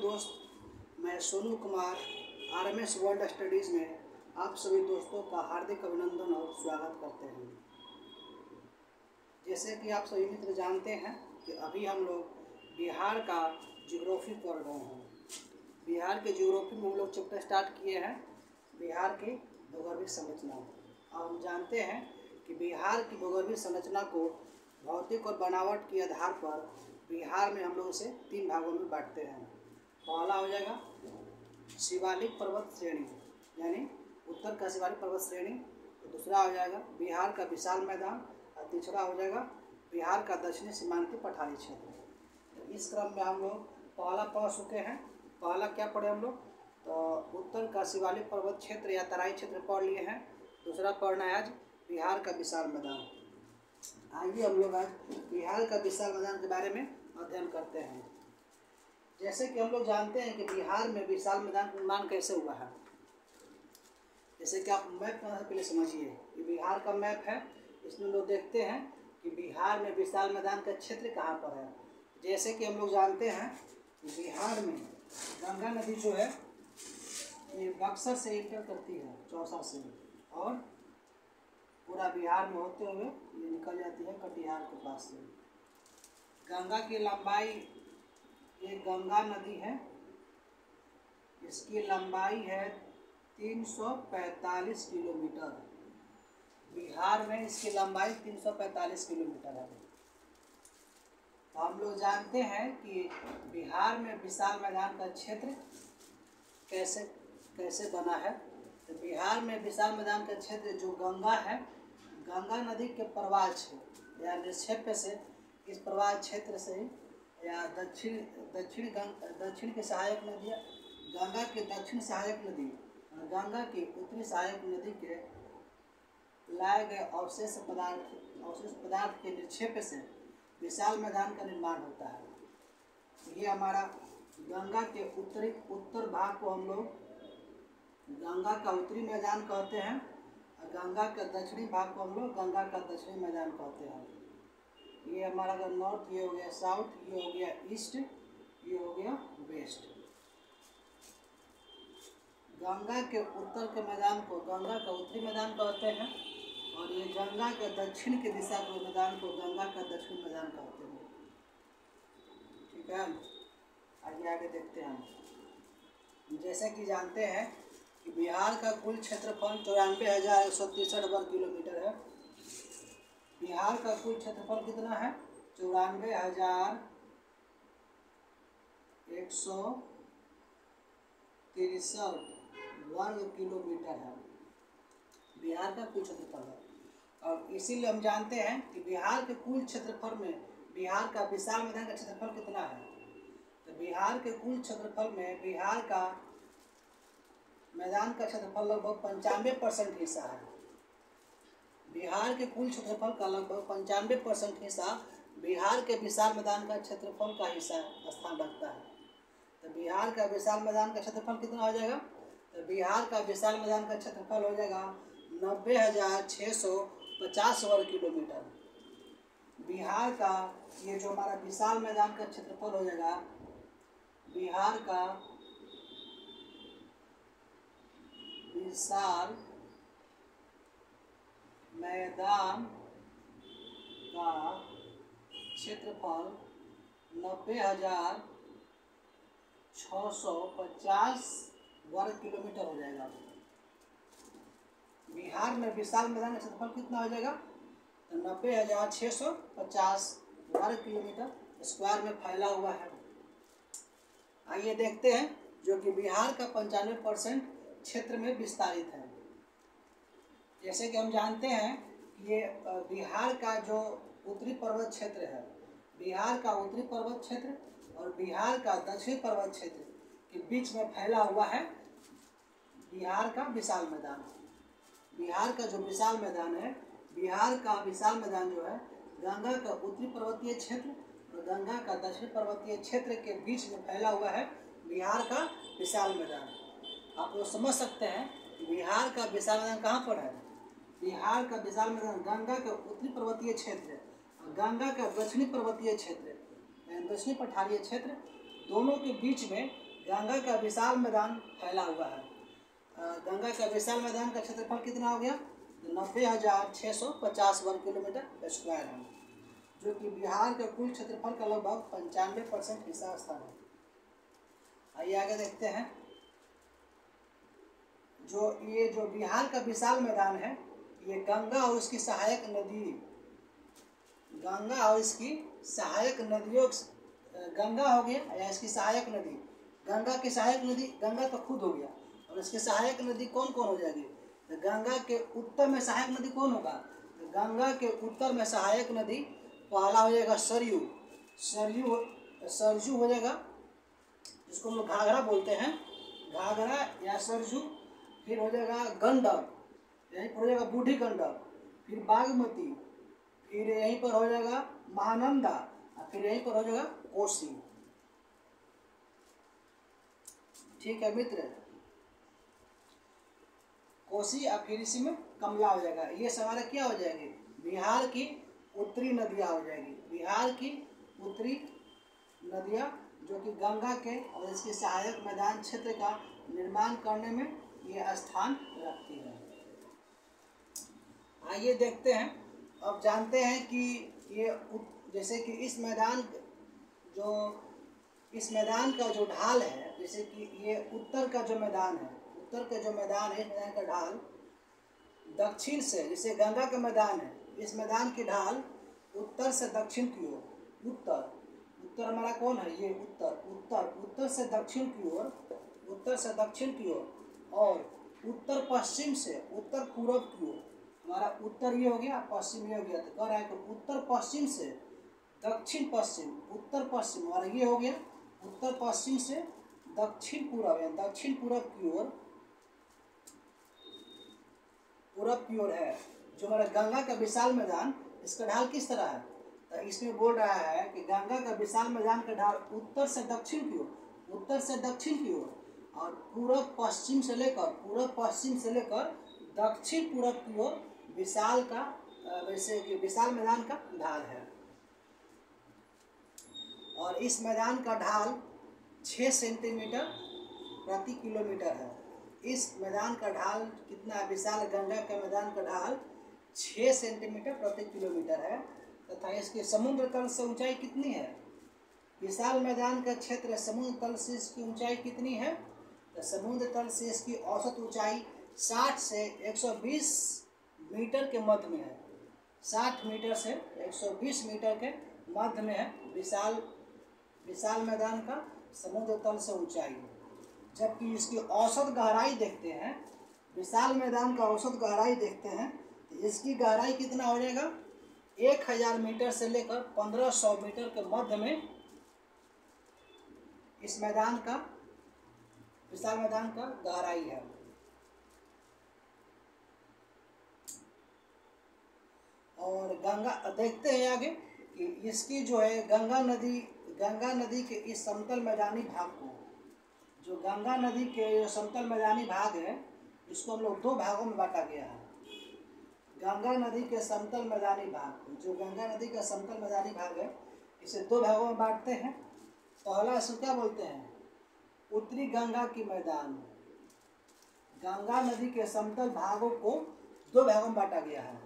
दोस्त, मैं Sonu Kumar RMS world studies में आप सभी दोस्तों का हार्दिक अभिनंदन और स्वागत करते हैं। जैसे कि आप सभी मित्र जानते हैं कि अभी हम लोग बिहार का ज्योग्राफी पढ़ रहे हैं। बिहार के ज्योग्राफी में हम लोग चैप्टर स्टार्ट किए हैं बिहार की भूगर्भीय संरचना। और हम जानते हैं कि बिहार की भूगर्भीय संरचना को भौतिक और बनावट के आधार पर बिहार में हम लोग इसे 3 भागों में बांटते हैं। पहला हो जाएगा शिवालिक पर्वत श्रेणी, यानी उत्तर का शिवालिक पर्वत श्रेणी। तो दूसरा हो जाएगा बिहार का विशाल मैदान, और तीसरा हो जाएगा बिहार का दक्षिणी सीमांती पठारी क्षेत्र। तो इस क्रम में हम लोग पहला पढ़ चुके हैं। पहला क्या पढ़े हम लोग? तो उत्तर का शिवालिक पर्वत क्षेत्र या तराई क्षेत्र पढ़ लिए हैं। दूसरा पढ़ना है आज बिहार का विशाल मैदान। आइए हम लोग आज बिहार का विशाल मैदान के बारे में अध्ययन करते हैं। जैसे कि हम लोग जानते हैं कि बिहार में विशाल मैदान का निर्माण कैसे हुआ है। जैसे कि आप मैप से पहले समझिए, ये बिहार का मैप है। इसमें लोग देखते हैं कि बिहार में विशाल मैदान का क्षेत्र कहाँ पर है। जैसे कि हम लोग जानते हैं कि बिहार में गंगा नदी जो है ये बक्सर से इंटर करती है, चौसा से, और पूरा बिहार में होते हुए ये निकल जाती है कटिहार के पास से। गंगा की लंबाई, ये गंगा नदी है, इसकी लंबाई है 345 किलोमीटर। बिहार में इसकी लंबाई 345 किलोमीटर है। तो हम लोग जानते हैं कि बिहार में विशाल मैदान का क्षेत्र कैसे बना है। तो बिहार में विशाल मैदान का क्षेत्र जो गंगा है, गंगा नदी के प्रवाह क्षेत्र या निक्षेप से, इस प्रवाह क्षेत्र से या दक्षिण के सहायक नदी, गंगा के दक्षिण सहायक नदी और गंगा की उत्तरी सहायक नदी के लाए गए अवशेष पदार्थ के निक्षेप से विशाल मैदान का निर्माण होता है। ये हमारा गंगा के उत्तर भाग को हम लोग गंगा का उत्तरी मैदान कहते हैं, और गंगा का दक्षिणी भाग को हम लोग गंगा का दक्षिणी मैदान कहते हैं। ये हमारा अगर नॉर्थ, ये हो गया साउथ, ये हो गया ईस्ट, ये हो गया वेस्ट। गंगा के उत्तर के मैदान को गंगा का उत्तरी मैदान कहते हैं, और ये गंगा के दक्षिण की दिशा के मैदान को गंगा का दक्षिणी मैदान कहते हैं। ठीक है, आगे आगे देखते हैं। जैसे कि जानते हैं कि बिहार का कुल क्षेत्रफल 94,163 वर्ग किलोमीटर है। बिहार का कुल क्षेत्रफल कितना है? 94,163 वर्ग किलोमीटर है बिहार का कुल क्षेत्रफल है। और इसीलिए हम जानते हैं कि बिहार के कुल क्षेत्रफल में बिहार का विशाल मैदान का क्षेत्रफल कितना है। तो बिहार के कुल क्षेत्रफल में बिहार का मैदान का क्षेत्रफल लगभग 95% हिस्सा है। बिहार के कुल क्षेत्रफल का लगभग 95% हिस्सा बिहार के विशाल मैदान का क्षेत्रफल का हिस्सा स्थान रखता है। तो बिहार का विशाल मैदान का क्षेत्रफल कितना हो जाएगा? तो बिहार का विशाल मैदान का क्षेत्रफल हो जाएगा 90,650 वर्ग किलोमीटर। बिहार का ये जो हमारा विशाल मैदान का क्षेत्रफल हो जाएगा, बिहार का विशाल मैदान का क्षेत्रफल 90,650 वर्ग किलोमीटर हो जाएगा। बिहार में विशाल मैदान का क्षेत्रफल कितना हो जाएगा? तो 90,650 वर्ग किलोमीटर स्क्वायर में फैला हुआ है। आइए देखते हैं, जो कि बिहार का 95% क्षेत्र में विस्तारित है। जैसे कि हम जानते हैं कि ये बिहार का जो उत्तरी पर्वत क्षेत्र है, बिहार का उत्तरी पर्वत क्षेत्र और बिहार का दक्षिणी पर्वत क्षेत्र के बीच में फैला हुआ है बिहार का विशाल मैदान। बिहार का जो विशाल मैदान है, बिहार का विशाल मैदान जो है गंगा का उत्तरी पर्वतीय क्षेत्र और गंगा का दक्षिणी पर्वतीय क्षेत्र के बीच में फैला हुआ है बिहार का विशाल मैदान। आप लोग समझ सकते हैं कि बिहार का विशाल मैदान कहाँ पर है। बिहार का विशाल मैदान गंगा का उत्तरी पर्वतीय क्षेत्र और गंगा का दक्षिणी पर्वतीय क्षेत्र, दक्षिणी पठारीय क्षेत्र, दोनों के बीच में गंगा का विशाल मैदान फैला हुआ है। गंगा का विशाल मैदान का क्षेत्रफल कितना हो गया? 90,650 वर्ग किलोमीटर स्क्वायर है, जो कि बिहार के कुल क्षेत्रफल का लगभग 95% हिस्सा स्थान है। आइए आगे देखते हैं। जो बिहार का विशाल मैदान है, ये गंगा और उसकी सहायक नदी, गंगा और इसकी सहायक नदियों, गंगा हो गया या इसकी सहायक नदी, गंगा की सहायक नदी, गंगा तो खुद हो गया, और इसकी सहायक नदी कौन कौन हो जाएगी? तो गंगा के उत्तर में सहायक नदी कौन होगा? तो गंगा के उत्तर में सहायक नदी पहला हो जाएगा सरयू, सरजू हो जाएगा, जिसको हम लोग घाघरा बोलते हैं, घाघरा या सरजू। फिर हो जाएगा गंडक, यहीं पर हो जाएगा बूढ़ी गंडक, फिर बागमती, फिर यहीं पर हो जाएगा महानंदा, और फिर यहीं पर हो जाएगा कोसी। ठीक है मित्र, कोसी और फिर इसी में कमला हो जाएगा। ये सारे क्या हो जाएंगे? बिहार की उत्तरी नदियाँ हो जाएगी, बिहार की उत्तरी नदियाँ, जो कि गंगा के और इसके सहायक मैदान क्षेत्र का निर्माण करने में ये स्थान रखती है। आइए देखते हैं। अब जानते हैं कि ये जैसे कि इस मैदान का जो ढाल है, जैसे कि ये उत्तर का जो मैदान है, उत्तर का जो मैदान है, इस मैदान का ढाल दक्षिण से, जैसे गंगा का मैदान है, इस मैदान की ढाल उत्तर से दक्षिण की ओर, उत्तर हमारा कौन है? ये उत्तर से दक्षिण की ओर, उत्तर से दक्षिण की ओर, और उत्तर पश्चिम से उत्तर पूर्व की ओर। हमारा उत्तर ये हो गया, पश्चिम ये हो गया, तो कह रहा है कि उत्तर पश्चिम से दक्षिण पश्चिम, उत्तर पश्चिम, और ये हो गया उत्तर पश्चिम से दक्षिण पूर्व, या दक्षिण पूर्व की ओर, पूर्व की ओर है जो हमारा गंगा का विशाल मैदान। इसका ढाल किस तरह है? तो इसमें बोल रहा है कि गंगा का विशाल मैदान का ढाल उत्तर से दक्षिण की ओर, उत्तर से दक्षिण की ओर, और पूर्व पश्चिम से लेकर दक्षिण पूर्व की ओर विशाल का, वैसे कि विशाल मैदान का ढाल है। और इस मैदान का ढाल 6 सेंटीमीटर प्रति किलोमीटर है। इस मैदान का ढाल कितना? विशाल गंगा के मैदान का ढाल 6 सेंटीमीटर प्रति किलोमीटर है, तथा इसके समुद्र तल से ऊंचाई कितनी है? विशाल मैदान का क्षेत्र समुद्र तल से इसकी ऊंचाई कितनी है? तो समुद्र तल से इसकी औसत ऊंचाई 60 से 120 मीटर के मध्य में है। 60 मीटर से 120 मीटर के मध्य में है विशाल मैदान का समुद्र तल से ऊंचाई। जबकि इसकी औसत गहराई देखते हैं, विशाल मैदान का औसत गहराई देखते हैं, तो इसकी गहराई कितना हो जाएगा? 1000 मीटर से लेकर 1500 मीटर के मध्य में इस मैदान का, विशाल मैदान का गहराई है। और गंगा देखते हैं आगे कि इसकी जो है गंगा नदी के इस समतल मैदानी भाग को, जो गंगा नदी के समतल मैदानी भाग है, इसको हम लोग 2 भागों में बांटा गया है। गंगा नदी के समतल मैदानी भाग, जो गंगा नदी का समतल मैदानी भाग है, इसे 2 भागों में बांटते हैं। पहला इसको क्या बोलते हैं? उत्तरी गंगा की मैदान। गंगा नदी के समतल भागों को 2 भागों में बांटा गया है।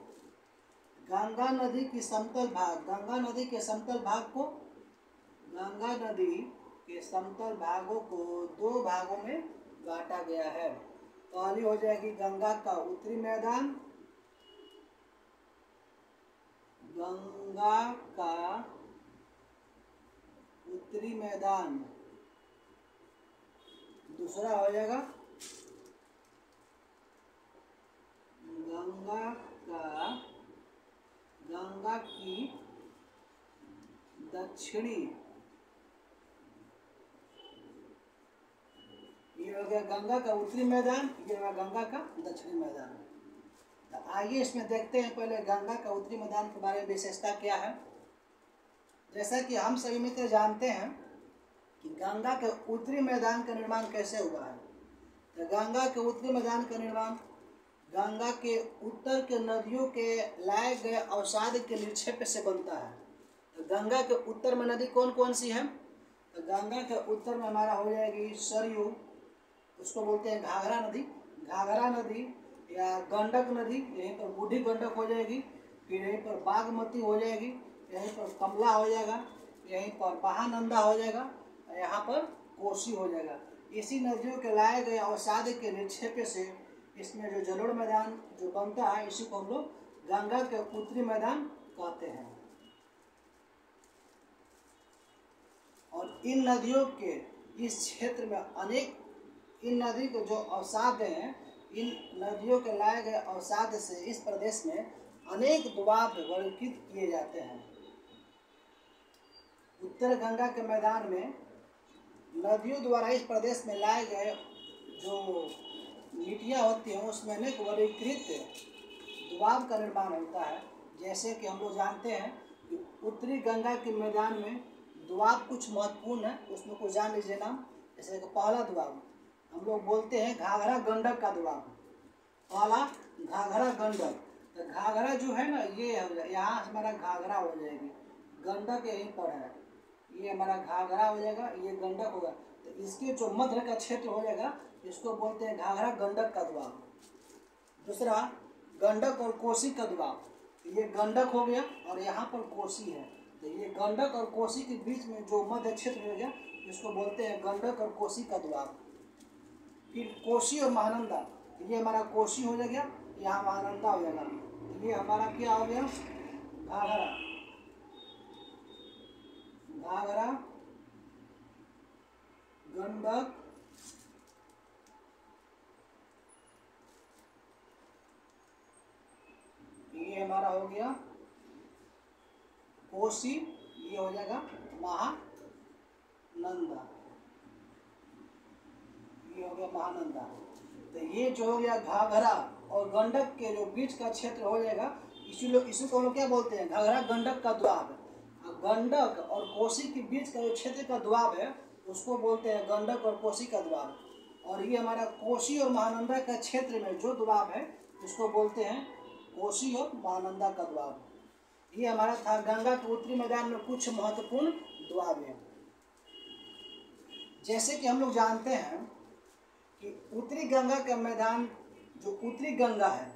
गंगा नदी के समतल भागों को 2 भागों में बांटा गया है। पहली हो जाएगी गंगा का उत्तरी मैदान, गंगा का उत्तरी मैदान। दूसरा हो जाएगा गंगा की दक्षिणी, ये हो गया गंगा का उत्तरी मैदान, ये हो गया गंगा का दक्षिणी मैदान। तो आइए इसमें देखते हैं पहले गंगा का उत्तरी मैदान के बारे में विशेषता क्या है। जैसा कि हम सभी मित्र जानते हैं कि गंगा के उत्तरी मैदान का निर्माण कैसे हुआ है। तो गंगा के उत्तरी मैदान का निर्माण गंगा के उत्तर के नदियों के लाए गए अवसाद के निक्षेप से बनता है। तो गंगा के उत्तर में नदी कौन कौन सी है? तो गंगा के उत्तर में हमारा हो जाएगी सरयू, उसको बोलते हैं घाघरा नदी। घाघरा नदी या गंडक नदी, यहीं पर बूढ़ी गंडक हो जाएगी, फिर यहीं पर बागमती हो जाएगी, यहीं पर कमला हो जाएगा, यहीं पर महानंदा हो जाएगा, यहाँ पर कोसी हो जाएगा। इसी नदियों के लाए गए अवसाद के निक्षेप से इसमें जो जलोढ़ मैदान जो बनता है, इसी को हम लोग गंगा के उत्तरी मैदान कहते हैं। और इन नदियों के इस क्षेत्र में अनेक, इन नदी के जो अवसाद हैं, इन नदियों के लाए गए अवसाद से इस प्रदेश में अनेक दोआब वर्गीकृत किए जाते हैं। उत्तर गंगा के मैदान में नदियों द्वारा इस प्रदेश में लाए गए जो मिट्टियाँ होती हैं, उसमें अनेक वर्गीकृत दोआब का निर्माण होता है। जैसे कि हम लोग जानते हैं कि उत्तरी गंगा के मैदान में दोआब कुछ महत्वपूर्ण है, उसमें कुछ जान लीजिए नाम। जैसे कि पहला दोआब हम लोग बोलते हैं घाघरा गंडक का दोआब, पहला घाघरा गंडक। तो घाघरा जो है ना, ये यहाँ हमारा घाघरा हो जाएगी, गंडक यहीं पर है, ये हमारा घाघरा हो जाएगा, ये गंडक होगा। तो इसके जो मध्य का क्षेत्र हो जाएगा, इसको बोलते हैं घाघरा गंडक का दोआब। दूसरा गंडक और कोसी का दोआब, ये गंडक हो गया और यहाँ पर कोसी है, तो ये गंडक और कोसी के बीच में जो मध्य क्षेत्र हो गया, इसको बोलते हैं गंडक और कोसी का दोआब। फिर कोसी और महानंदा, ये हमारा कोसी हो जाएगा, यहाँ महानंदा हो जाएगा, तो ये हमारा क्या हो गया, घाघरा। घाघरा गंडक ये हमारा हो गया कोसी, ये हो जाएगा महानंदा, ये हो गया महानंदा। तो ये जो हो गया घाघरा और गंडक के जो बीच का क्षेत्र हो जाएगा, इसी को हम लोग क्या बोलते हैं, घाघरा गंडक का दोआब। गंडक और कोसी के बीच का जो क्षेत्र का दोआब है, उसको बोलते हैं गंडक और कोसी का दोआब। और ये हमारा कोसी और महानंदा का क्षेत्र में जो दोआब है, उसको बोलते हैं कोसी और महानंदा का दोआब। ये हमारा था गंगा के उत्तरी मैदान में कुछ महत्वपूर्ण दोआब है। जैसे कि हम लोग जानते हैं कि उत्तरी गंगा का मैदान, जो उत्तरी गंगा है,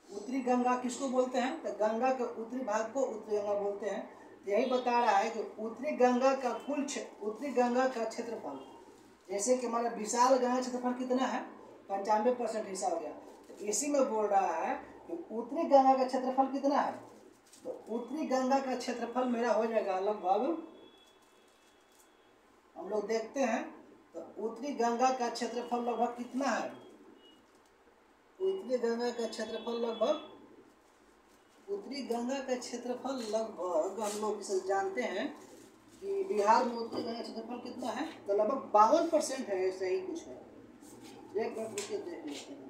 उत्तरी गंगा किसको बोलते हैं, तो गंगा के उत्तरी भाग को उत्तरी गंगा बोलते हैं। तो यही बता रहा है कि उत्तरी गंगा का उत्तरी गंगा का क्षेत्रफल, जैसे कि हमारा विशाल गंगा क्षेत्रफल कितना है, 95% हिस्सा हो गया। तो इसी में बोल रहा है कि उत्तरी गंगा का क्षेत्रफल कितना है, तो उत्तरी गंगा का क्षेत्रफल मेरा हो जाएगा लगभग, हम लोग देखते हैं तो उत्तरी गंगा का क्षेत्रफल लगभग कितना है, उत्तरी गंगा का क्षेत्रफल लगभग, उत्तरी गंगा का क्षेत्रफल लगभग हम लोग इसे जानते हैं कि बिहार में उत्तरी गंगा क्षेत्रफल कितना है, तो लगभग 52% है, ऐसा ही कुछ है। एक मिनट रुकिए देख लेते हैं।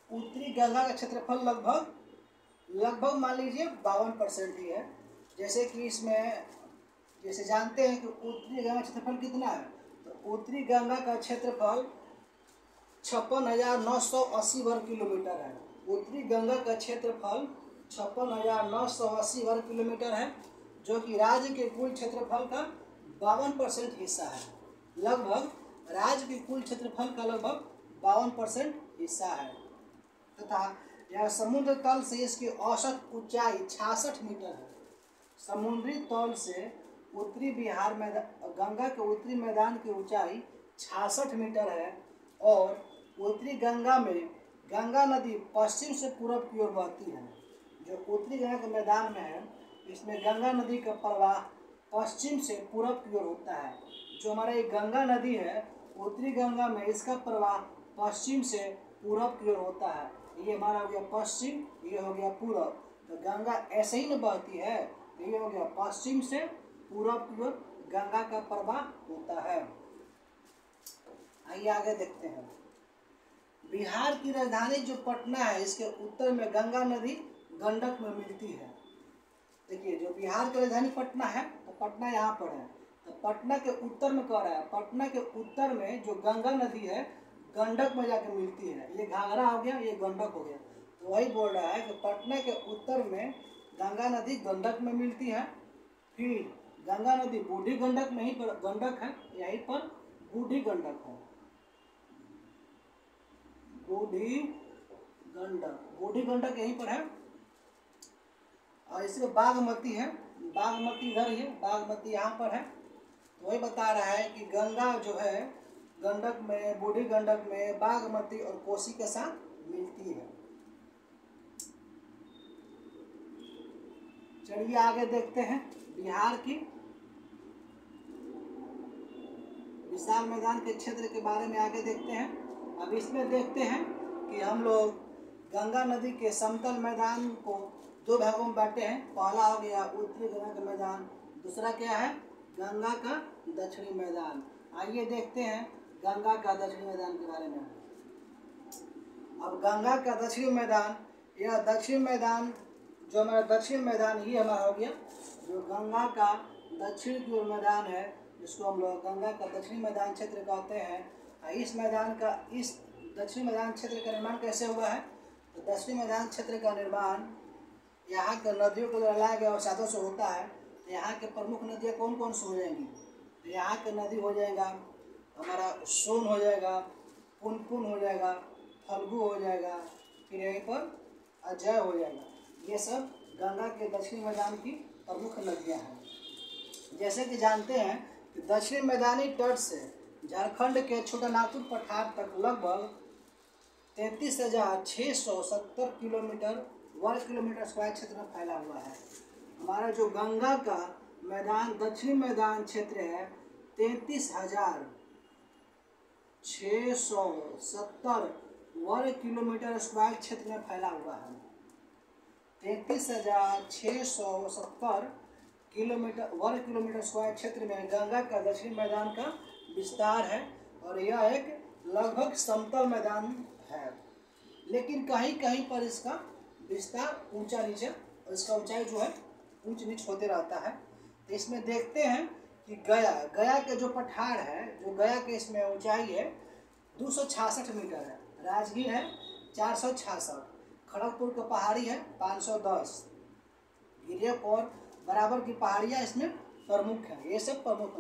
उत्तरी गंगा का क्षेत्रफल लगभग मान लीजिए 52% ही है। जैसे कि इसमें जैसे जानते हैं कि उत्तरी गंगा का क्षेत्रफल कितना है, तो उत्तरी गंगा का क्षेत्रफल 56,980 वर्ग किलोमीटर है। उत्तरी गंगा का क्षेत्रफल 56,980 वर्ग किलोमीटर है, जो कि राज्य के कुल क्षेत्रफल का 52% हिस्सा है। लगभग राज्य के कुल क्षेत्रफल का लगभग 52% हिस्सा है। तथा यह समुद्र तल से इसकी औसत ऊंचाई 66 मीटर है। समुद्री तल से उत्तरी बिहार में गंगा के उत्तरी मैदान की ऊंचाई 66 मीटर है। और उत्तरी गंगा में गंगा नदी पश्चिम से पूरब की ओर बहती है। जो उत्तरी गंगा के मैदान में है, इसमें गंगा नदी का प्रवाह पश्चिम से पूरब की ओर होता है। जो हमारा ये गंगा नदी है, उत्तरी गंगा में इसका प्रवाह पश्चिम से पूरब की ओर होता है। ये हमारा हो गया पश्चिम, ये हो गया पूरब। तो गंगा ऐसे ही न बहती है, ये हो गया पश्चिम से पूरब की ओर गंगा का प्रवाह होता है। आइए आगे देखते हैं। बिहार की राजधानी जो पटना है, इसके उत्तर में गंगा नदी गंडक में मिलती है। देखिए, जो बिहार की राजधानी पटना है, तो पटना यहाँ पर है, तो पटना के उत्तर में कह रहा है, पटना के उत्तर में जो गंगा नदी है, गंडक में जाकर मिलती है। ये घाघरा हो गया, ये गंडक हो गया। तो वही बोल रहा है कि पटना के उत्तर में गंगा नदी गंडक में मिलती है, फिर गंगा नदी बूढ़ी गंडक में ही पर गंडक है, यहीं पर बूढ़ी गंडक है, बूढ़ी गंडक यहीं पर है। और इसमें बागमती है, बागमती इधर ही है, बागमती यहाँ पर है। तो वही बता रहा है कि गंगा जो है गंडक में, बूढ़ी गंडक में बागमती और कोसी के साथ मिलती है। चलिए आगे देखते हैं बिहार की विशाल मैदान के क्षेत्र के बारे में आगे देखते हैं। अब इसमें देखते हैं कि हम लोग गंगा नदी के समतल मैदान को दो भागों में बांटे हैं। पहला हो गया उत्तरी गंगा का मैदान, दूसरा क्या है गंगा का दक्षिणी मैदान। आइए देखते हैं गंगा का दक्षिणी मैदान के बारे में। अब गंगा का दक्षिणी मैदान, यह दक्षिण मैदान जो हमारा दक्षिण मैदान ही हमारा हो गया, जो गंगा का दक्षिण की ओर मैदान है, जिसको हम लोग गंगा का दक्षिणी मैदान क्षेत्र कहते हैं। इस मैदान का, इस दक्षिणी मैदान क्षेत्र का निर्माण कैसे हुआ है? तो दक्षिणी मैदान क्षेत्र का निर्माण यहाँ के नदियों को लगाए गए अवसादों से होता है। यहाँ के प्रमुख नदियाँ कौन कौन सी हो जाएंगी? तो यहाँ के नदी हो जाएगा हमारा सोन हो जाएगा, पुनपुन हो जाएगा, फल्गु हो जाएगा, फिर यहीं पर अजय हो जाएगा। ये सब गंगा के दक्षिणी मैदान की प्रमुख नदियाँ हैं। जैसे कि जानते हैं कि दक्षिणी मैदानी तट से झारखंड के छोटानागपुर पठार तक लगभग 33,670 किलोमीटर वर्ग किलोमीटर स्क्वायर क्षेत्र में फैला हुआ है। हमारा जो गंगा का मैदान दक्षिणी मैदान क्षेत्र है 33,670 वर्ग किलोमीटर स्क्वायर क्षेत्र में फैला हुआ है। 33,670 वर्ग किलोमीटर स्क्वायर क्षेत्र में गंगा का दक्षिणी मैदान का विस्तार है और यह एक लगभग समतल मैदान है, लेकिन कहीं कहीं पर इसका विस्तार ऊंचा नीचे और इसका ऊंचाई जो है ऊंच नीच होते रहता है। तो इसमें देखते हैं कि गया के जो पठार है, जो गया के इसमें ऊंचाई है 266 मीटर है, राजगीर है 466, खड़गपुर का पहाड़ी है 510, गिरियक और बराबर की पहाड़ियाँ इसमें प्रमुख हैं। ये सब प्रमुख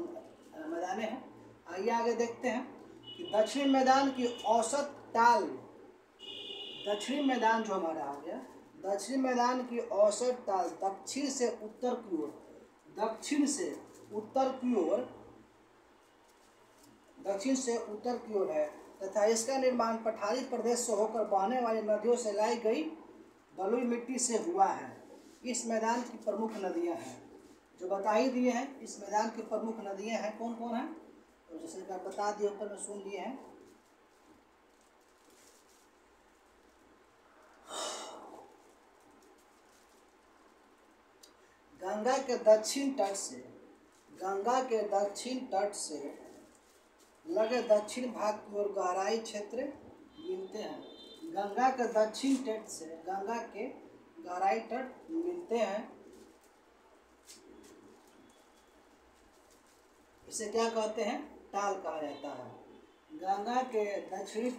मैदाने हैं। आइए आगे देखते हैं कि दक्षिणी मैदान की औसत टाल, दक्षिणी मैदान जो हमारा हो गया, दक्षिणी मैदान की औसत टाल दक्षिण से उत्तर की ओर, दक्षिण से उत्तर की ओर है तथा इसका निर्माण पठारी प्रदेश से होकर बहने वाली नदियों से लाई गई बलुई मिट्टी से हुआ है। इस मैदान की प्रमुख नदियां हैं जो बता ही दिए हैं। इस मैदान की प्रमुख नदियां हैं कौन कौन हैं? तो जैसे कि आप बता दिए, ऊपर में सुन लिए हैं। गंगा के दक्षिण तट से लगे दक्षिण भाग की ओर गहराई क्षेत्र मिलते हैं। गंगा के दक्षिण तट से गंगा के गहराई तट मिलते हैं। इसे क्या कहते हैं? टाल कहा जाता है। गंगा के दक्षिणी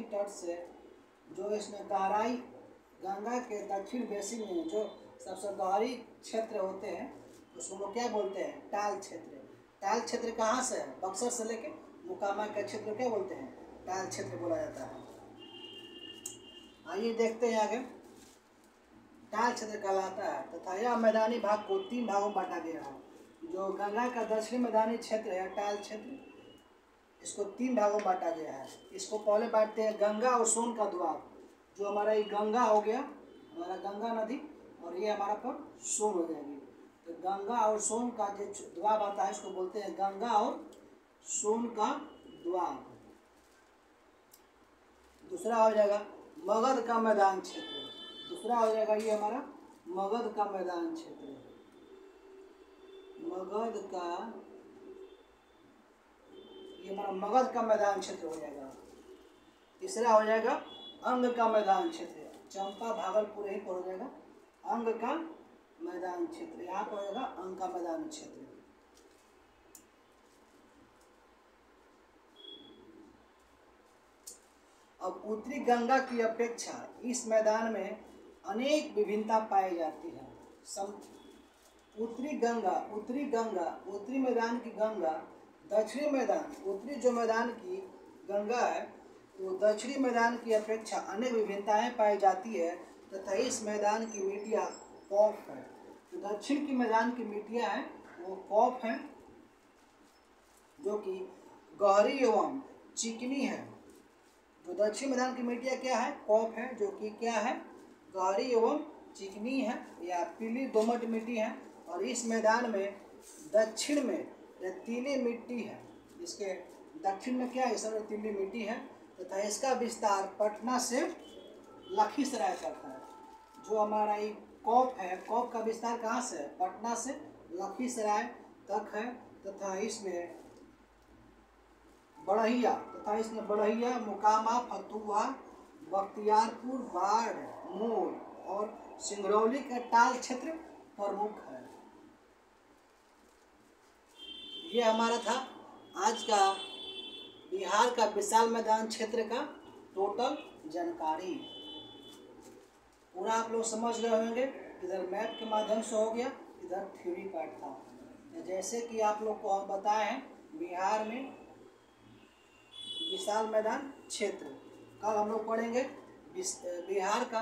तट से जो इसमें गहराई, गंगा के दक्षिण बेसिन में जो सबसे गहरी क्षेत्र होते हैं उसको लोग क्या बोलते हैं? टाल क्षेत्र। टाल क्षेत्र कहाँ से है? बक्सर से लेके मोकामा का क्षेत्र क्या बोलते हैं? टाल क्षेत्र बोला जाता है। आइए देखते हैं आगे। टाल क्षेत्र कहलाता है तथा यह मैदानी भाग को 3 भागों में बांटा गया है। जो गंगा का दक्षिणी मैदानी क्षेत्र है टाल क्षेत्र, इसको 3 भागों में बांटा गया है। इसको पहले बांटते हैं गंगा और सोन का द्वाब। जो हमारा ये गंगा हो गया, हमारा गंगा नदी, और ये हमारा पर सोन हो जाएगी। तो गंगा और सोन का जो द्वाब आता है इसको बोलते हैं गंगा और सोन का द्वाब। दूसरा हो जाएगा मगध का मैदान क्षेत्र। दूसरा हो जाएगा ये हमारा मगध का मैदान क्षेत्र, ये हमारा मगध का मैदान क्षेत्र हो जाएगा। तीसरा हो जाएगा अंग का मैदान क्षेत्र, चंपा भागलपुर यहीं पर हो जाएगा अंग का मैदान क्षेत्र, यहाँ पर हो जाएगा अंग का मैदान क्षेत्र। अब उत्तरी गंगा की अपेक्षा इस मैदान में अनेक विभिन्नता पाई जाती है। उत्तरी मैदान की गंगा दक्षिणी मैदान, उत्तरी जो मैदान की गंगा है वो दक्षिणी मैदान की अपेक्षा अनेक विभिन्नताएं पाई जाती है तथा इस मैदान की मिट्टियाँ कॉफ है। जो दक्षिण की मैदान की मिट्टियाँ हैं वो कॉफ हैं, जो कि गहरी एवं चिकनी है। जो दक्षिण मैदान की मिट्टियाँ क्या है? कॉफ है, जो कि क्या है? गहरी एवं चिकनी है या पीली दोमट मिट्टी है। और इस मैदान में दक्षिण में रेतीली मिट्टी है। इसके दक्षिण में क्या है? इस रेतीली मिट्टी है तथा इसका विस्तार पटना से लखीसराय तक है। जो हमारा ये कॉफ है, कॉफ का विस्तार कहाँ से है? पटना से लखीसराय तक है तथा इसमें बढ़इया, मोकामा, फतुहा, बख्तियारपुर, बाढ़, मोर और सिंगरौली के टाल क्षेत्र प्रमुख है। ये हमारा था आज का बिहार का विशाल मैदान क्षेत्र का टोटल जानकारी। पूरा आप लोग समझ गए होंगे। इधर मैप के माध्यम से हो गया, इधर थ्योरी पार्ट था। जैसे कि आप लोग को हम बताए हैं बिहार में विशाल मैदान क्षेत्र, कल हम लोग पढ़ेंगे बिहार का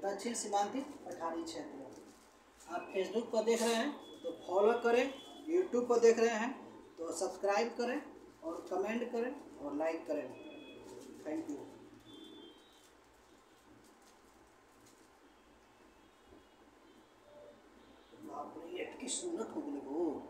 दक्षिण सीमांती पठारी क्षेत्र। आप फेसबुक पर देख रहे हैं तो फॉलो करें, यूट्यूब पर देख रहे हैं तो सब्सक्राइब करें और कमेंट करें और लाइक करें। Thank you. बाप रे, ये की सुन्नत हो गई वो।